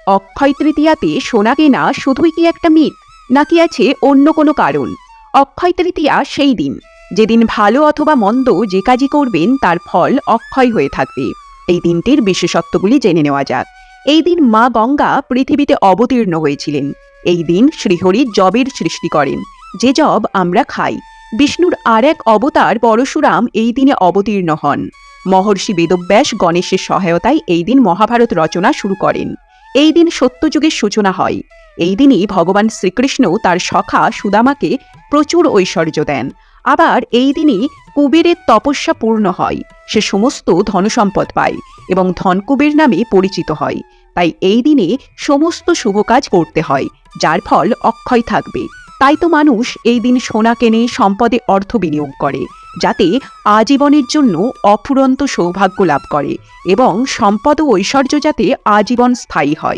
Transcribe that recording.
অক্ষয় তৃতীয়াতে সোনা কেনা শুধুই কি একটা মিথ, নাকি আছে অন্য কোনো কারণ? অক্ষয় তৃতীয়া সেই দিন যেদিন ভালো অথবা মন্দ যে কাজই করবেন তার ফল অক্ষয় হয়ে থাকবে। এই দিনটির বিশেষত্বগুলি জেনে নেওয়া যাক। এই দিন মা গঙ্গা পৃথিবীতে অবতীর্ণ হয়েছিলেন। এই দিন শ্রীহরি জবের সৃষ্টি করেন, যে জব আমরা খাই। বিষ্ণুর আর এক অবতার পরশুরাম এই দিনে অবতীর্ণ হন। মহর্ষি বেদব্যাস গণেশের সহায়তায় এই দিন মহাভারত রচনা শুরু করেন। এই দিন সত্যযুগের সূচনা হয়। এই দিনই ভগবান শ্রীকৃষ্ণ তার সখা সুদামাকে প্রচুর ঐশ্বর্য দেন। আবার এই দিনই কুবেরের তপস্যা পূর্ণ হয়, সে সমস্ত ধনসম্পদ পায় এবং ধনকুবের নামে পরিচিত হয়। তাই এই দিনে সমস্ত শুভ কাজ করতে হয়, যার ফল অক্ষয় থাকবে। তাই তো মানুষ এই দিন সোনা কেনে, সম্পদে অর্থ বিনিয়োগ করে, যাতে আজীবনের জন্য অফুরন্ত সৌভাগ্য লাভ করে এবং সম্পদ ও ঐশ্বর্য যাতে আজীবন স্থায়ী হয়।